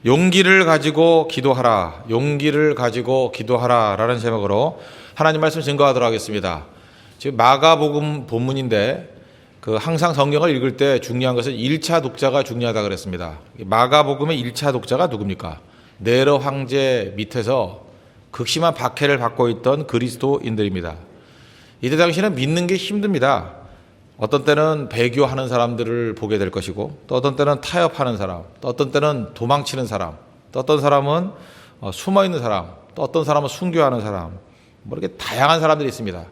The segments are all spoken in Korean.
용기를 가지고 기도하라, 용기를 가지고 기도하라 라는 제목으로 하나님 말씀 증거하도록 하겠습니다. 지금 마가복음 본문인데 항상 성경을 읽을 때 중요한 것은 1차 독자가 중요하다 그랬습니다. 마가복음의 1차 독자가 누굽니까? 네로 황제 밑에서 극심한 박해를 받고 있던 그리스도인들입니다. 이때 당시는 믿는 게 힘듭니다. 어떤 때는 배교하는 사람들을 보게 될 것이고, 또 어떤 때는 타협하는 사람, 또 어떤 때는 도망치는 사람, 또 어떤 사람은 숨어있는 사람, 또 어떤 사람은 순교하는 사람, 이렇게 다양한 사람들이 있습니다.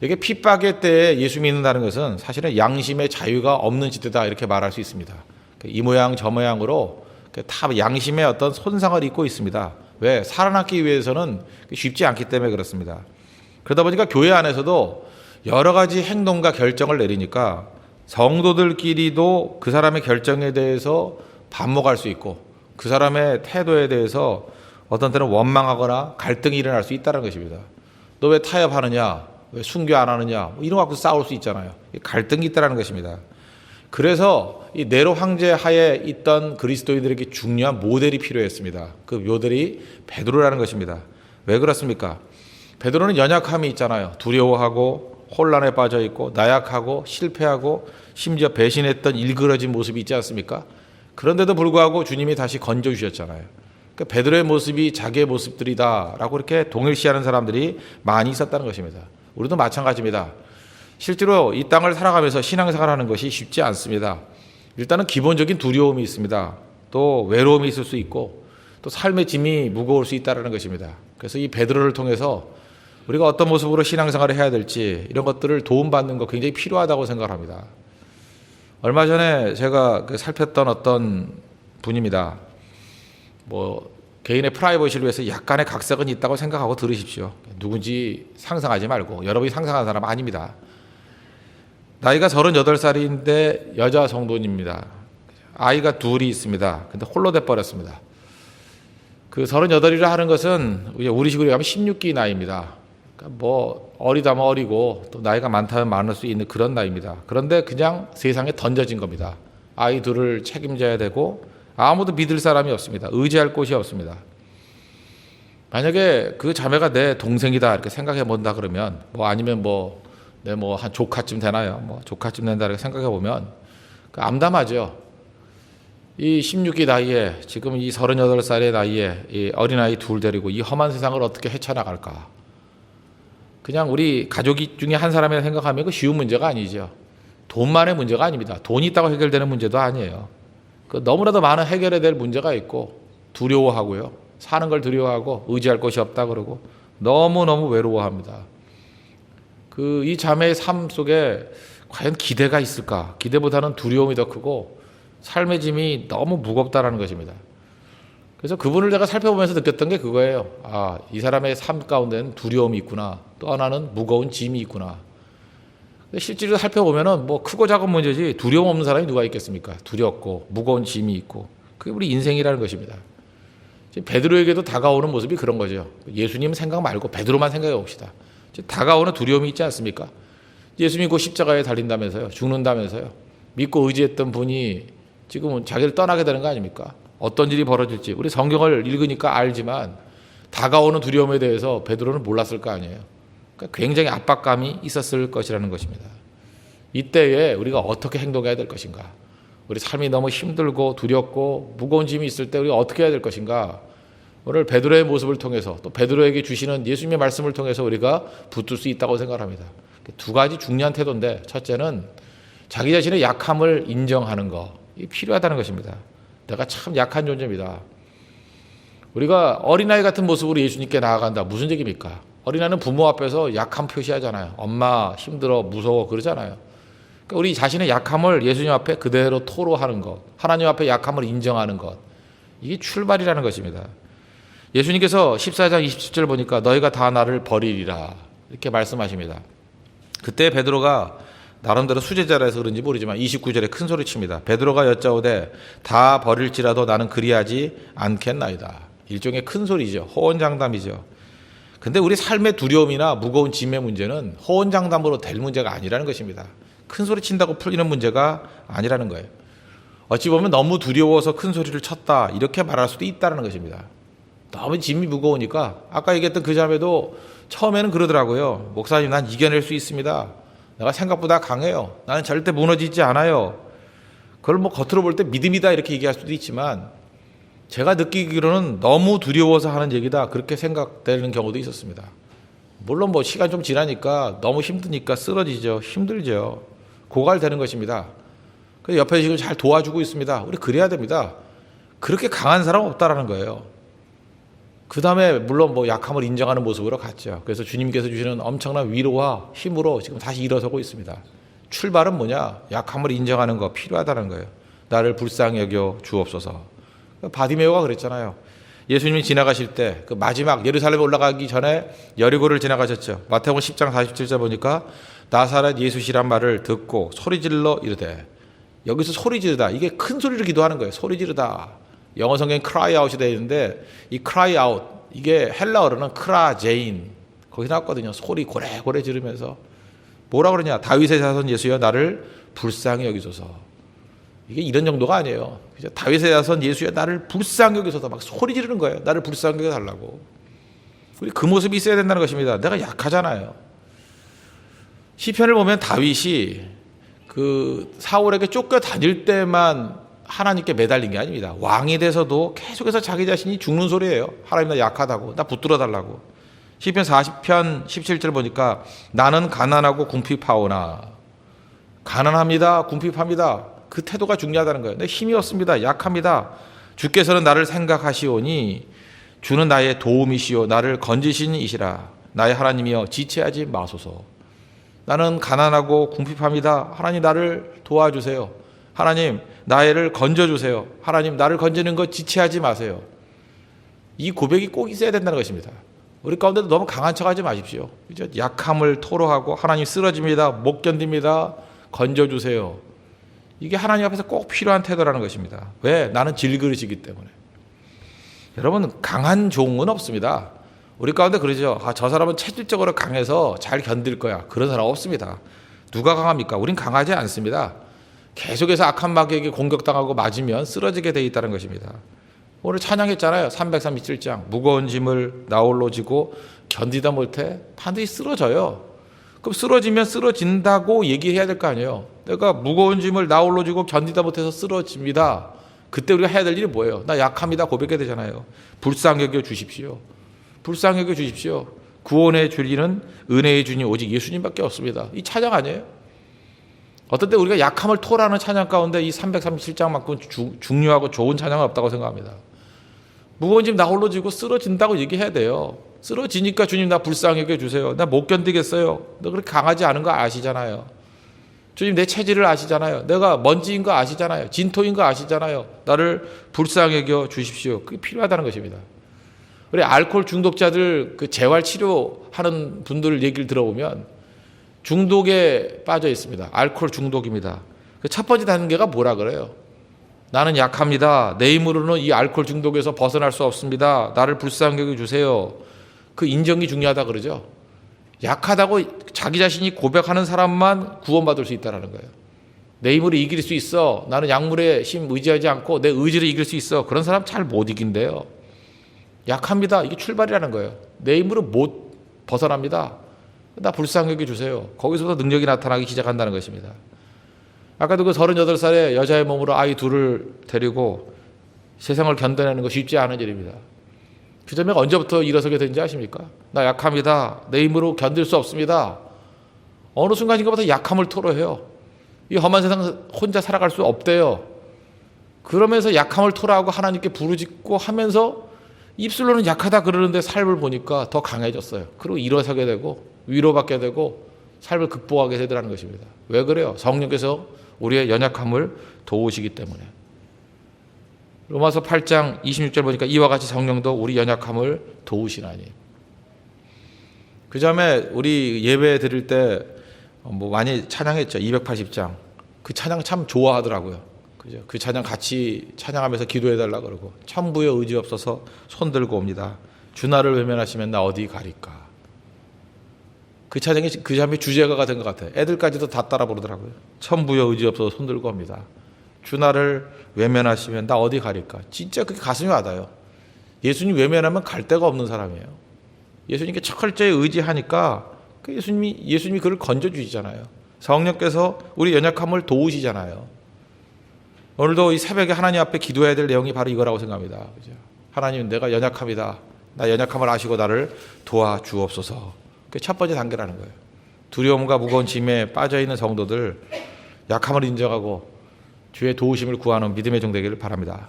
이게 핍박의 때에 예수 믿는다는 것은 사실은 양심의 자유가 없는 시대다, 이렇게 말할 수 있습니다. 이 모양 저 모양으로 다 양심의 어떤 손상을 입고 있습니다. 왜? 살아남기 위해서는 쉽지 않기 때문에 그렇습니다. 그러다 보니까 교회 안에서도 여러 가지 행동과 결정을 내리니까 성도들끼리도 그 사람의 결정에 대해서 반목할 수 있고, 그 사람의 태도에 대해서 어떤 때는 원망하거나 갈등이 일어날 수 있다는 것입니다. 너 왜 타협하느냐? 왜 순교 안 하느냐? 이런 거 갖고 싸울 수 있잖아요. 갈등이 있다는 것입니다. 그래서 이 네로 황제 하에 있던 그리스도인들에게 중요한 모델이 필요했습니다. 그 모델이 베드로라는 것입니다. 왜 그렇습니까? 베드로는 연약함이 있잖아요. 두려워하고 혼란에 빠져 있고 나약하고 실패하고 심지어 배신했던 일그러진 모습이 있지 않습니까? 그런데도 불구하고 주님이 다시 건져 주셨잖아요. 그러니까 베드로의 모습이 자기의 모습들이다라고 이렇게 동일시하는 사람들이 많이 있었다는 것입니다. 우리도 마찬가지입니다. 실제로 이 땅을 살아가면서 신앙생활하는 것이 쉽지 않습니다. 일단은 기본적인 두려움이 있습니다. 또 외로움이 있을 수 있고, 또 삶의 짐이 무거울 수 있다는 것입니다. 그래서 이 베드로를 통해서 우리가 어떤 모습으로 신앙생활을 해야 될지 이런 것들을 도움받는 거 굉장히 필요하다고 생각합니다. 얼마 전에 제가 살폈던 어떤 분입니다. 개인의 프라이버시를 위해서 약간의 각색은 있다고 생각하고 들으십시오. 누군지 상상하지 말고, 여러분이 상상하는 사람은 아닙니다. 나이가 38살인데 여자 성도입니다. 아이가 둘이 있습니다. 근데 홀로 돼버렸습니다. 그 38이라 하는 것은 우리 식으로 하면 16기 나이입니다. 그러니까 어리다면 어리고 또 나이가 많다면 많을 수 있는 그런 나이입니다. 그런데 그냥 세상에 던져진 겁니다. 아이 둘을 책임져야 되고 아무도 믿을 사람이 없습니다. 의지할 곳이 없습니다. 만약에 그 자매가 내 동생이다 이렇게 생각해 본다 그러면 아니면 내 한 조카쯤 되나요? 조카쯤 된다 이렇게 생각해 보면 암담하죠. 이 16기 나이에 지금 이 38살의 나이에 이 어린아이 둘 데리고 이 험한 세상을 어떻게 헤쳐나갈까? 그냥 우리 가족 중에 한 사람이라 생각하면 그 쉬운 문제가 아니죠. 돈만의 문제가 아닙니다. 돈이 있다고 해결되는 문제도 아니에요. 너무나도 많은 해결해야 될 문제가 있고, 두려워하고요. 사는 걸 두려워하고 의지할 곳이 없다 그러고 너무너무 외로워합니다. 이 자매의 삶 속에 과연 기대가 있을까? 기대보다는 두려움이 더 크고 삶의 짐이 너무 무겁다라는 것입니다. 그래서 그분을 제가 살펴보면서 느꼈던 게 그거예요. 이 사람의 삶 가운데는 두려움이 있구나. 또 하나는 무거운 짐이 있구나. 근데 실제로 살펴보면은 크고 작은 문제지 두려움 없는 사람이 누가 있겠습니까? 두렵고 무거운 짐이 있고, 그게 우리 인생이라는 것입니다. 베드로에게도 다가오는 모습이 그런 거죠. 예수님 생각 말고 베드로만 생각해 봅시다. 다가오는 두려움이 있지 않습니까? 예수 믿고 십자가에 달린다면서요, 죽는다면서요. 믿고 의지했던 분이 지금은 자기를 떠나게 되는 거 아닙니까? 어떤 일이 벌어질지 우리 성경을 읽으니까 알지만 다가오는 두려움에 대해서 베드로는 몰랐을 거 아니에요. 그러니까 굉장히 압박감이 있었을 것이라는 것입니다. 이때에 우리가 어떻게 행동해야 될 것인가? 우리 삶이 너무 힘들고 두렵고 무거운 짐이 있을 때 우리가 어떻게 해야 될 것인가? 오늘 베드로의 모습을 통해서, 또 베드로에게 주시는 예수님의 말씀을 통해서 우리가 붙들 수 있다고 생각합니다. 두 가지 중요한 태도인데, 첫째는 자기 자신의 약함을 인정하는 거, 이게 필요하다는 것입니다. 내가 참 약한 존재입니다. 우리가 어린아이 같은 모습으로 예수님께 나아간다. 무슨 얘기입니까? 어린아이는 부모 앞에서 약함 표시하잖아요. 엄마 힘들어, 무서워 그러잖아요. 그러니까 우리 자신의 약함을 예수님 앞에 그대로 토로하는 것, 하나님 앞에 약함을 인정하는 것, 이게 출발이라는 것입니다. 예수님께서 14장 27절 보니까 너희가 다 나를 버리리라 이렇게 말씀하십니다. 그때 베드로가 나름대로 수제자라 해서 그런지 모르지만 29절에 큰 소리 칩니다. 베드로가 여짜오되 다 버릴지라도 나는 그리하지 않겠나이다. 일종의 큰 소리죠. 호언장담이죠. 근데 우리 삶의 두려움이나 무거운 짐의 문제는 호언장담으로 될 문제가 아니라는 것입니다. 큰 소리 친다고 풀리는 문제가 아니라는 거예요. 어찌 보면 너무 두려워서 큰 소리를 쳤다 이렇게 말할 수도 있다는 것입니다. 너무 짐이 무거우니까 아까 얘기했던 그 자매도 처음에는 그러더라고요. 목사님, 난 이겨낼 수 있습니다. 내가 생각보다 강해요. 나는 절대 무너지지 않아요. 그걸 뭐 겉으로 볼 때 믿음이다 이렇게 얘기할 수도 있지만 제가 느끼기로는 너무 두려워서 하는 얘기다 그렇게 생각되는 경우도 있었습니다. 물론 뭐 시간 좀 지나니까 너무 힘드니까 쓰러지죠. 힘들죠. 고갈되는 것입니다. 그래서 옆에 지금 잘 도와주고 있습니다. 우리 그래야 됩니다. 그렇게 강한 사람은 없다라는 거예요. 그 다음에 물론 뭐 약함을 인정하는 모습으로 갔죠. 그래서 주님께서 주시는 엄청난 위로와 힘으로 지금 다시 일어서고 있습니다. 출발은 뭐냐? 약함을 인정하는 거 필요하다는 거예요. 나를 불쌍히 여겨 주옵소서. 바디메오가 그랬잖아요. 예수님이 지나가실 때 그 마지막 예루살렘에 올라가기 전에 여리고를 지나가셨죠. 마태복음 10장 47절 보니까 나사렛 예수시란 말을 듣고 소리질러 이르되, 여기서 소리지르다 이게 큰 소리로 기도하는 거예요. 소리지르다. 영어 성경에 cry out이 되어 있는데 이 cry out 이게 헬라어로는 크라제인 거기 나왔거든요. 소리 고래고래 지르면서 뭐라 그러냐? 다윗의 자손 예수여 나를 불쌍히 여기소서. 이게 이런 정도가 아니에요. 그죠? 다윗의 자손 예수여 나를 불쌍히 여기소서 막 소리 지르는 거예요. 나를 불쌍히 여겨달라고. 우리 그 모습이 있어야 된다는 것입니다. 내가 약하잖아요. 시편을 보면 다윗이 그 사울에게 쫓겨 다닐 때만 하나님께 매달린 게 아닙니다. 왕이 돼서도 계속해서 자기 자신이 죽는 소리예요. 하나님 나 약하다고, 나 붙들어 달라고. 시편 40편 17절 보니까 나는 가난하고 궁핍하오나, 가난합니다, 궁핍합니다. 그 태도가 중요하다는 거예요. 내 힘이 없습니다, 약합니다. 주께서는 나를 생각하시오니 주는 나의 도움이시오 나를 건지신 이시라. 나의 하나님이여 지체하지 마소서. 나는 가난하고 궁핍합니다. 하나님 나를 도와주세요. 하나님 나를 건져주세요. 하나님 나를 건지는 것 지체하지 마세요. 이 고백이 꼭 있어야 된다는 것입니다. 우리 가운데도 너무 강한 척하지 마십시오. 그죠? 약함을 토로하고 하나님 쓰러집니다, 못 견딥니다, 건져주세요. 이게 하나님 앞에서 꼭 필요한 태도라는 것입니다. 왜? 나는 질그릇이기 때문에. 여러분 강한 종은 없습니다. 우리 가운데 그러죠. 저 사람은 체질적으로 강해서 잘 견딜 거야. 그런 사람 없습니다. 누가 강합니까? 우린 강하지 않습니다. 계속해서 악한 마귀에게 공격당하고 맞으면 쓰러지게 돼 있다는 것입니다. 오늘 찬양했잖아요. 337장 무거운 짐을 나홀로 지고 견디다 못해 반드시 쓰러져요. 그럼 쓰러지면 쓰러진다고 얘기해야 될 거 아니에요. 내가 무거운 짐을 나홀로 지고 견디다 못해서 쓰러집니다. 그때 우리가 해야 될 일이 뭐예요? 나 약합니다 고백해야 되잖아요. 불쌍히 여겨 주십시오. 불쌍히 여겨 주십시오. 구원의 주리는 은혜의 주님 오직 예수님밖에 없습니다. 이 찬양 아니에요? 어떤 때 우리가 약함을 토라는 찬양 가운데 이 337장만큼 중요하고 좋은 찬양은 없다고 생각합니다. 무거운 짐 나 홀로 지고 쓰러진다고 얘기해야 돼요. 쓰러지니까 주님 나 불쌍히 여겨주세요. 나 못 견디겠어요. 너 그렇게 강하지 않은 거 아시잖아요. 주님 내 체질을 아시잖아요. 내가 먼지인 거 아시잖아요. 진토인 거 아시잖아요. 나를 불쌍히 여겨 주십시오. 그게 필요하다는 것입니다. 우리 알코올 중독자들 그 재활 치료하는 분들 얘기를 들어보면 중독에 빠져 있습니다. 알코올 중독입니다. 그 첫 번째 단계가 뭐라 그래요? 나는 약합니다. 내 힘으로는 이 알코올 중독에서 벗어날 수 없습니다. 나를 불쌍히 여겨주세요. 그 인정이 중요하다 그러죠. 약하다고 자기 자신이 고백하는 사람만 구원받을 수 있다는 거예요. 내 힘으로 이길 수 있어. 나는 약물에 힘 의지하지 않고 내 의지로 이길 수 있어. 그런 사람 잘 못 이긴대요. 약합니다. 이게 출발이라는 거예요. 내 힘으로 못 벗어납니다. 나 불쌍히 여겨주세요. 거기서부터 능력이 나타나기 시작한다는 것입니다. 아까도 그 38살의 여자의 몸으로 아이 둘을 데리고 세상을 견뎌내는 거 쉽지 않은 일입니다. 그 점에 언제부터 일어서게 된지 아십니까? 나 약합니다. 내 힘으로 견딜 수 없습니다. 어느 순간인가부터 약함을 토로해요. 이 험한 세상 혼자 살아갈 수 없대요. 그러면서 약함을 토로하고 하나님께 부르짖고 하면서 입술로는 약하다 그러는데 삶을 보니까 더 강해졌어요. 그리고 일어서게 되고 위로받게 되고 삶을 극복하게 되더라는 것입니다. 왜 그래요? 성령께서 우리의 연약함을 도우시기 때문에. 로마서 8장 26절 보니까 이와 같이 성령도 우리 연약함을 도우시나니. 그 점에 우리 예배 드릴 때 뭐 많이 찬양했죠. 280장. 그 찬양 참 좋아하더라고요. 그죠? 그 찬양 같이 찬양하면서 기도해달라 그러고 천부여 의지 없어서 손 들고 옵니다. 주 나를 외면하시면 나 어디 가리까. 그 찬양이 그 잠의 주제가가 된 것 같아요. 애들까지도 다 따라 부르더라고요. 천부여 의지 없어서 손 들고 옵니다. 주 나를 외면하시면 나 어디 가릴까? 진짜 그게 가슴이 와닿아요. 예수님 외면하면 갈 데가 없는 사람이에요. 예수님께 철저히 의지하니까 예수님이 그를 건져주시잖아요. 성령께서 우리 연약함을 도우시잖아요. 오늘도 이 새벽에 하나님 앞에 기도해야 될 내용이 바로 이거라고 생각합니다. 그죠? 하나님, 내가 연약합니다. 나 연약함을 아시고 나를 도와주옵소서. 그게 첫 번째 단계라는 거예요. 두려움과 무거운 짐에 빠져있는 성도들, 약함을 인정하고 주의 도우심을 구하는 믿음의 종 되기를 바랍니다.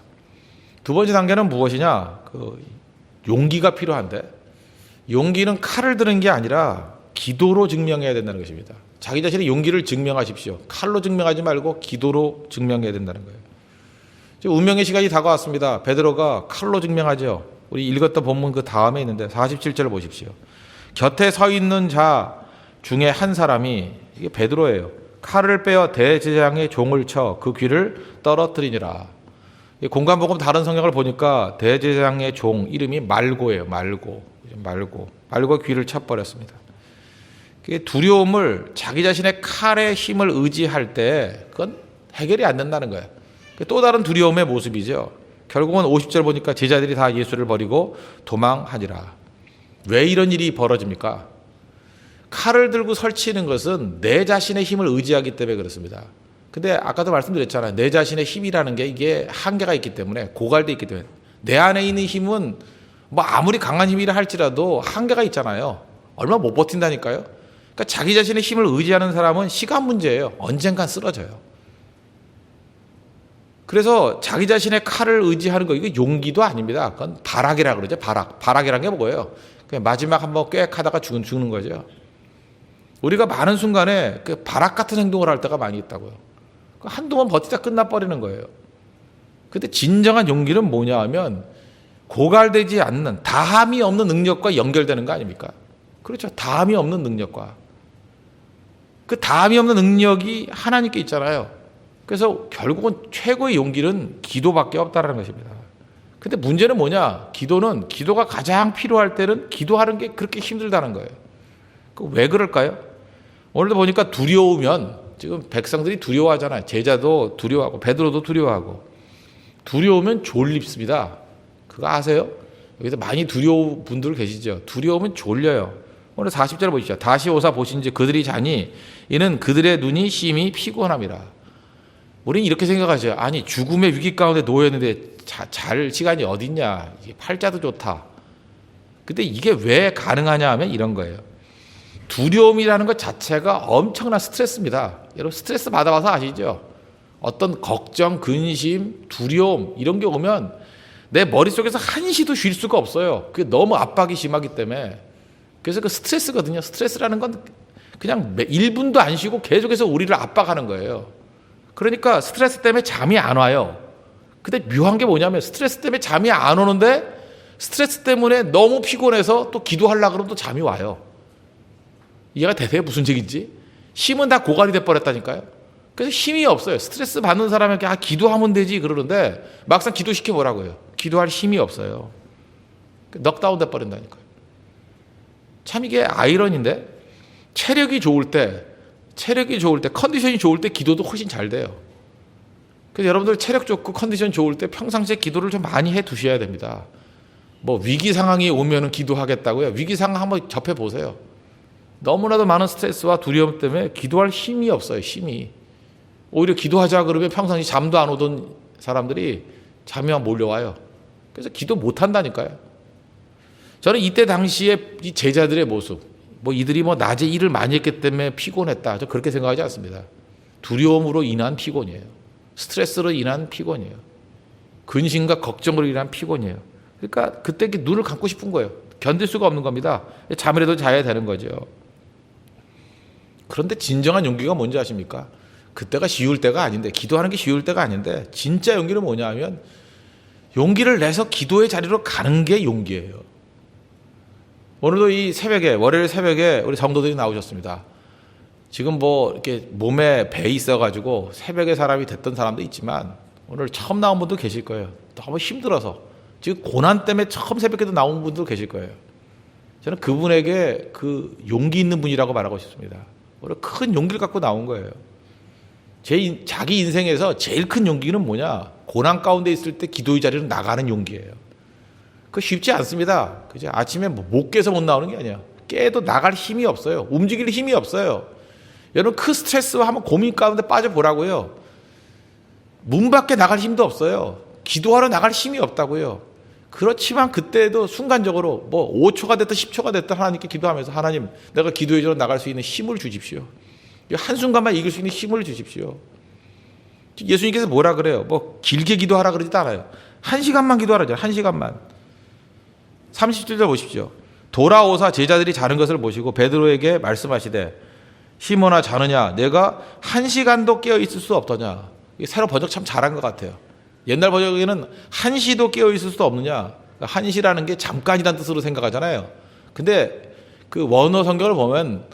두 번째 단계는 무엇이냐? 용기가 필요한데, 용기는 칼을 드는 게 아니라 기도로 증명해야 된다는 것입니다. 자기 자신의 용기를 증명하십시오. 칼로 증명하지 말고 기도로 증명해야 된다는 거예요. 운명의 시간이 다가왔습니다. 베드로가 칼로 증명하죠. 우리 읽었던 본문 그 다음에 있는데 47절을 보십시오. 곁에 서 있는 자 중에 한 사람이, 이게 베드로예요. 칼을 빼어 대제사장의 종을 쳐 그 귀를 떨어뜨리니라. 공관복음 다른 성경을 보니까 대제사장의 종 이름이 말고예요. 말고 귀를 쳐버렸습니다. 두려움을 자기 자신의 칼의 힘을 의지할 때 그건 해결이 안 된다는 거예요. 또 다른 두려움의 모습이죠. 결국은 50절 보니까 제자들이 다 예수를 버리고 도망하니라. 왜 이런 일이 벌어집니까? 칼을 들고 설치는 것은 내 자신의 힘을 의지하기 때문에 그렇습니다. 근데 아까도 말씀드렸잖아요. 내 자신의 힘이라는 게 이게 한계가 있기 때문에, 고갈돼 있기 때문에, 내 안에 있는 힘은 뭐 아무리 강한 힘이라 할지라도 한계가 있잖아요. 얼마 못 버틴다니까요. 그러니까 자기 자신의 힘을 의지하는 사람은 시간 문제예요. 언젠간 쓰러져요. 그래서 자기 자신의 칼을 의지하는 거, 이거 용기도 아닙니다. 그건 발악이라 그러죠. 발악이란 게 뭐예요? 그냥 마지막 한번 꽥 하다가 죽는 거죠. 우리가 많은 순간에 그 발악 같은 행동을 할 때가 많이 있다고요. 한동안 버티다 끝나버리는 거예요. 근데 진정한 용기는 뭐냐 하면 고갈되지 않는, 다함이 없는 능력과 연결되는 거 아닙니까? 그렇죠. 다함이 없는 능력과. 그 다함이 없는 능력이 하나님께 있잖아요. 그래서 결국은 최고의 용기는 기도밖에 없다는 것입니다. 근데 문제는 뭐냐? 기도가 가장 필요할 때는 기도하는 게 그렇게 힘들다는 거예요. 왜 그럴까요? 오늘도 보니까 두려우면, 지금 백성들이 두려워하잖아요. 제자도 두려워하고 베드로도 두려워하고. 두려우면 졸립습니다. 그거 아세요? 여기서 많이 두려운 분들 계시죠? 두려우면 졸려요. 오늘 40절 보시죠. 다시 오사 보신지 그들이 자니 이는 그들의 눈이 심히 피곤함이라. 우리는 이렇게 생각하죠. 아니, 죽음의 위기 가운데 놓였는데 잘 시간이 어딨냐. 팔자도 좋다. 근데 이게 왜 가능하냐 하면 이런 거예요. 두려움이라는 것 자체가 엄청난 스트레스입니다. 여러분 스트레스 받아봐서 아시죠? 어떤 걱정, 근심, 두려움 이런 게 오면 내 머릿속에서 한시도 쉴 수가 없어요. 그게 너무 압박이 심하기 때문에. 그래서 그 스트레스거든요. 스트레스라는 건 그냥 1분도 안 쉬고 계속해서 우리를 압박하는 거예요. 그러니까 스트레스 때문에 잠이 안 와요. 근데 묘한 게 뭐냐면 스트레스 때문에 잠이 안 오는데 스트레스 때문에 너무 피곤해서 또 기도하려고 그러면 또 잠이 와요. 이해가 되세요? 무슨 얘기인지? 힘은 다 고갈이 돼버렸다니까요. 그래서 힘이 없어요. 스트레스 받는 사람에게 기도하면 되지 그러는데 막상 기도시켜 보라고요. 기도할 힘이 없어요. 넉다운 돼버린다니까요. 참 이게 아이러니인데 체력이 좋을 때, 컨디션이 좋을 때 기도도 훨씬 잘 돼요. 그래서 여러분들 체력 좋고 컨디션 좋을 때 평상시에 기도를 좀 많이 해 두셔야 됩니다. 뭐 위기 상황이 오면은 기도하겠다고요. 위기 상황 한번 접해 보세요. 너무나도 많은 스트레스와 두려움 때문에 기도할 힘이 없어요. 힘이. 오히려 기도하자 그러면 평상시 잠도 안 오던 사람들이 잠이 막 몰려와요. 그래서 기도 못 한다니까요. 저는 이때 당시에 이 제자들의 모습, 이들이 낮에 일을 많이 했기 때문에 피곤했다. 저 그렇게 생각하지 않습니다. 두려움으로 인한 피곤이에요. 스트레스로 인한 피곤이에요. 근심과 걱정으로 인한 피곤이에요. 그러니까 그때 눈을 감고 싶은 거예요. 견딜 수가 없는 겁니다. 잠이라도 자야 되는 거죠. 그런데 진정한 용기가 뭔지 아십니까? 그때가 쉬울 때가 아닌데, 기도하는 게 쉬울 때가 아닌데, 진짜 용기는 뭐냐 하면 용기를 내서 기도의 자리로 가는 게 용기예요. 오늘도 이 새벽에, 월요일 새벽에 우리 성도들이 나오셨습니다. 지금 이렇게 몸에 배 있어가지고 새벽에 사람이 됐던 사람도 있지만 오늘 처음 나온 분도 계실 거예요. 너무 힘들어서. 지금 고난 때문에 처음 새벽에도 나온 분도 계실 거예요. 저는 그분에게 그 용기 있는 분이라고 말하고 싶습니다. 오늘 큰 용기를 갖고 나온 거예요. 자기 인생에서 제일 큰 용기는 뭐냐? 고난 가운데 있을 때 기도의 자리로 나가는 용기예요. 그거 쉽지 않습니다. 그죠? 아침에 못 깨서 못 나오는 게 아니야. 깨도 나갈 힘이 없어요. 움직일 힘이 없어요. 여러분 큰 스트레스와 한번 고민 가운데 빠져보라고요. 문 밖에 나갈 힘도 없어요. 기도하러 나갈 힘이 없다고요. 그렇지만 그때도 순간적으로 5초가 됐든 10초가 됐든 하나님께 기도하면서 하나님 내가 기도의 자리로 나갈 수 있는 힘을 주십시오. 한순간만 이길 수 있는 힘을 주십시오. 예수님께서 뭐라 그래요? 길게 기도하라 그러지도 않아요. 1시간만 기도하라 그러죠. 1시간만. 30절 보십시오. 돌아오사 제자들이 자는 것을 보시고 베드로에게 말씀하시되 시몬아 자느냐 내가 1시간도 깨어 있을 수 없더냐. 새로 번역 참 잘한 것 같아요. 옛날 번역에는 한시도 깨어 있을 수 없느냐. 한시라는 게 잠깐이라는 뜻으로 생각하잖아요. 근데 그 원어 성경을 보면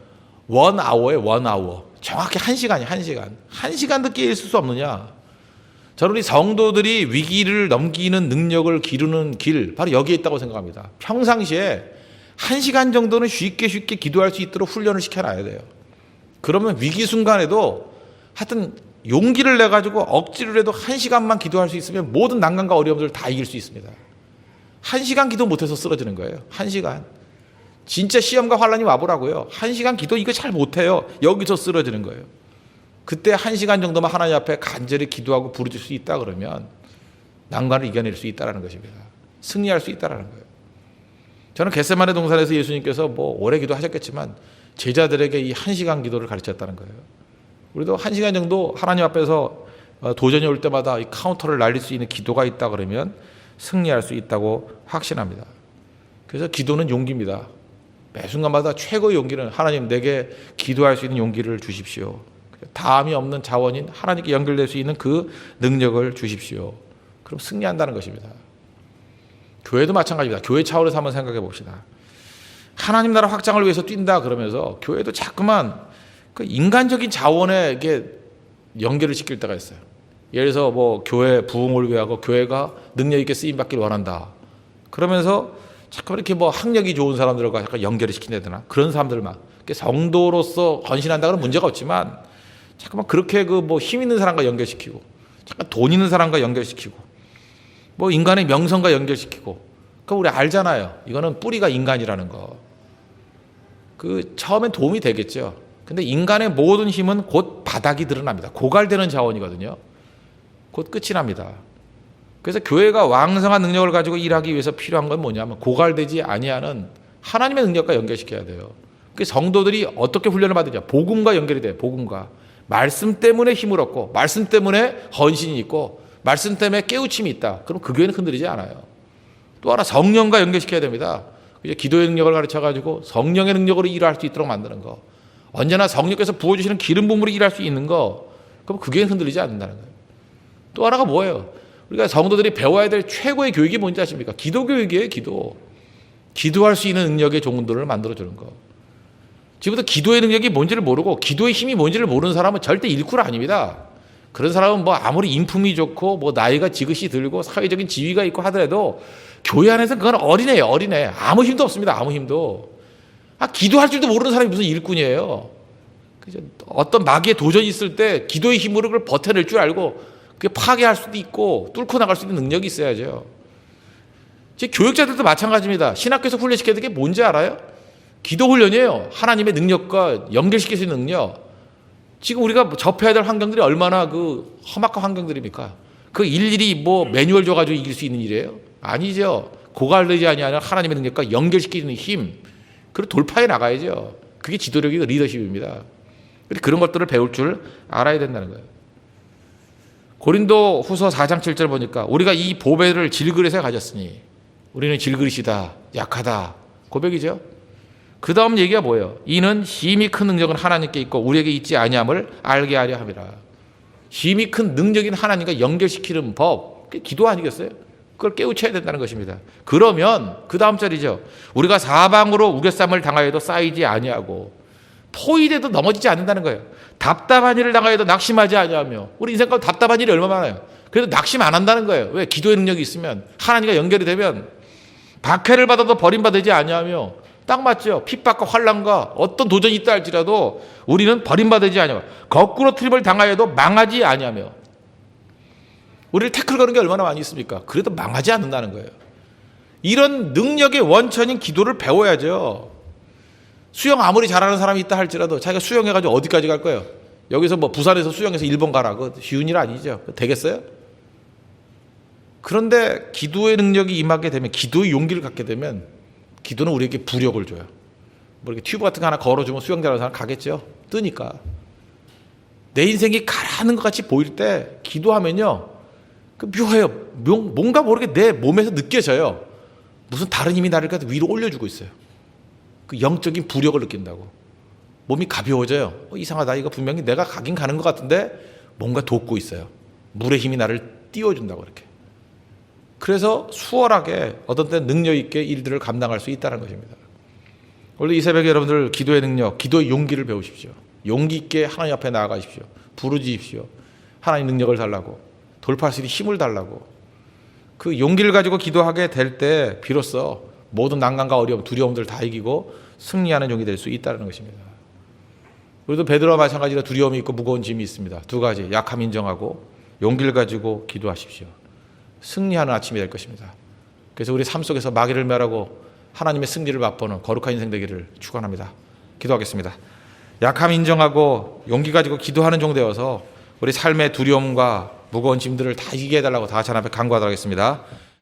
원 아워예요. 원 아워. 정확히 1시간이에요. 1시간. 1시간도 깨어 있을 수 없느냐. 저는 우리 성도들이 위기를 넘기는 능력을 기르는 길 바로 여기에 있다고 생각합니다. 평상시에 1시간 정도는 쉽게 기도할 수 있도록 훈련을 시켜놔야 돼요. 그러면 위기 순간에도 하여튼 용기를 내가지고 억지로 해도 1시간만 기도할 수 있으면 모든 난관과 어려움들을 다 이길 수 있습니다. 1시간 기도 못해서 쓰러지는 거예요. 1시간. 진짜 시험과 환란이 와보라고요. 1시간 기도 이거 잘 못해요. 여기서 쓰러지는 거예요. 그때 1시간 정도만 하나님 앞에 간절히 기도하고 부르짖을 수 있다 그러면 난관을 이겨낼 수 있다는 것입니다. 승리할 수 있다는 거예요. 저는 겟세마네 동산에서 예수님께서 오래 기도하셨겠지만 제자들에게 이 1시간 기도를 가르쳤다는 거예요. 우리도 1시간 정도 하나님 앞에서 도전이 올 때마다 이 카운터를 날릴 수 있는 기도가 있다 그러면 승리할 수 있다고 확신합니다. 그래서 기도는 용기입니다. 매 순간마다 최고의 용기는 하나님 내게 기도할 수 있는 용기를 주십시오. 다함이 없는 자원인 하나님께 연결될 수 있는 그 능력을 주십시오. 그럼 승리한다는 것입니다. 교회도 마찬가지입니다. 교회 차원에서 한번 생각해 봅시다. 하나님 나라 확장을 위해서 뛴다 그러면서 교회도 자꾸만 그 인간적인 자원에 이게 연결을 시킬 때가 있어요. 예를 들어서 교회 부흥을 위하고 교회가 능력 있게 쓰임 받기를 원한다. 그러면서 자꾸 이렇게 학력이 좋은 사람들과 약간 연결을 시킨다거나 그런 사람들만 성도로서 헌신한다 그러면 문제가 없지만 자꾸만 그렇게 힘 있는 사람과 연결시키고 잠깐 돈 있는 사람과 연결시키고 인간의 명성과 연결시키고 그러니까 우리 알잖아요. 이거는 뿌리가 인간이라는 거. 처음엔 도움이 되겠죠. 근데 인간의 모든 힘은 곧 바닥이 드러납니다. 고갈되는 자원이거든요. 곧 끝이 납니다. 그래서 교회가 왕성한 능력을 가지고 일하기 위해서 필요한 건 뭐냐면 고갈되지 아니하는 하나님의 능력과 연결시켜야 돼요. 그 성도들이 어떻게 훈련을 받으냐? 복음과 연결이 돼요. 복음과. 말씀 때문에 힘을 얻고 말씀 때문에 헌신이 있고 말씀 때문에 깨우침이 있다. 그럼 그 교회는 흔들리지 않아요. 또 하나 성령과 연결시켜야 됩니다. 이제 기도의 능력을 가르쳐가지고 성령의 능력으로 일할 수 있도록 만드는 거. 언제나 성령께서 부어주시는 기름 부음으로 일할 수 있는 거. 그럼 그 교회는 흔들리지 않는다는 거예요. 또 하나가 뭐예요? 우리가 성도들이 배워야 될 최고의 교육이 뭔지 아십니까? 기도 교육이에요. 기도. 기도할 수 있는 능력의 종들을 만들어주는 거. 지금부터 기도의 능력이 뭔지를 모르고 기도의 힘이 뭔지를 모르는 사람은 절대 일꾼 아닙니다. 그런 사람은 아무리 인품이 좋고 나이가 지긋이 들고 사회적인 지위가 있고 하더라도 교회 안에서는 그건 어린애예요. 어린애. 아무 힘도 없습니다. 아무 힘도. 기도할 줄도 모르는 사람이 무슨 일꾼이에요. 어떤 마귀의 도전이 있을 때 기도의 힘으로 그걸 버텨낼 줄 알고 그게 파괴할 수도 있고 뚫고 나갈 수 있는 능력이 있어야죠. 제 교육자들도 마찬가지입니다. 신학교에서 훈련시켜야 되는 게 뭔지 알아요? 기도 훈련이에요. 하나님의 능력과 연결시킬 수 있는 능력. 지금 우리가 접해야 될 환경들이 얼마나 험악한 환경들입니까? 그 일일이 매뉴얼 줘가지고 이길 수 있는 일이에요? 아니죠. 고갈되지 아니하는 하나님의 능력과 연결시키는 힘. 그리고 돌파해 나가야죠. 그게 지도력이고 리더십입니다. 그런 것들을 배울 줄 알아야 된다는 거예요. 고린도 후서 4장 7절 보니까 우리가 이 보배를 질그릇에 가졌으니 우리는 질그릇이다. 약하다. 고백이죠. 그 다음 얘기가 뭐예요? 이는 힘이 큰 능력은 하나님께 있고 우리에게 있지 아니함을 알게 하려 함이라. 힘이 큰 능력인 하나님과 연결시키는 법. 그게 기도 아니겠어요? 그걸 깨우쳐야 된다는 것입니다. 그러면 그 다음 절이죠. 우리가 사방으로 우겨쌈을 당하여도 쌓이지 아니하고 포위돼도 넘어지지 않는다는 거예요. 답답한 일을 당하여도 낙심하지 아니하며 우리 인생 가운데 답답한 일이 얼마나 많아요. 그래도 낙심 안 한다는 거예요. 왜? 기도의 능력이 있으면 하나님과 연결이 되면 박해를 받아도 버림받지 아니하며 딱 맞죠? 핍박과 환난과 어떤 도전이 있다 할지라도 우리는 버림받지 아니하며 거꾸로 트림을 당하여도 망하지 아니하며. 우리를 태클 거는 게 얼마나 많이 있습니까? 그래도 망하지 않는다는 거예요. 이런 능력의 원천인 기도를 배워야죠. 수영 아무리 잘하는 사람이 있다 할지라도 자기가 수영해가지고 어디까지 갈 거예요? 여기서 뭐 부산에서 수영해서 일본 가라. 그거 쉬운 일 아니죠. 되겠어요? 그런데 기도의 능력이 임하게 되면, 기도의 용기를 갖게 되면 기도는 우리에게 부력을 줘요. 뭐 이렇게 튜브 같은 거 하나 걸어주면 수영 잘하는 사람 가겠죠. 뜨니까. 내 인생이 가라앉는 것 같이 보일 때 기도하면요, 그 묘해요. 뭔가 모르게 내 몸에서 느껴져요. 무슨 다른 힘이 나를 위로 올려주고 있어요. 그 영적인 부력을 느낀다고. 몸이 가벼워져요. 이상하다. 이거 분명히 내가 가긴 가는 것 같은데 뭔가 돕고 있어요. 물의 힘이 나를 띄워준다고 이렇게. 그래서 수월하게 어떤 때 능력 있게 일들을 감당할 수 있다는 것입니다. 원래 이 새벽에 여러분들 기도의 능력, 기도의 용기를 배우십시오. 용기 있게 하나님 앞에 나아가십시오. 부르짖으십시오. 하나님 능력을 달라고, 돌파할 수 있는 힘을 달라고. 그 용기를 가지고 기도하게 될 때 비로소 모든 난관과 어려움, 두려움들을 다 이기고 승리하는 종이 될 수 있다는 것입니다. 우리도 베드로와 마찬가지로 두려움이 있고 무거운 짐이 있습니다. 두 가지, 약함 인정하고 용기를 가지고 기도하십시오. 승리하는 아침이 될 것입니다. 그래서 우리 삶 속에서 마귀를 멸하고 하나님의 승리를 맛보는 거룩한 인생 되기를 축원합니다. 기도하겠습니다. 약함 인정하고 용기 가지고 기도하는 종 되어서 우리 삶의 두려움과 무거운 짐들을 다 이기게 해달라고 다 같이 하나님 앞에 간구하도록 하겠습니다.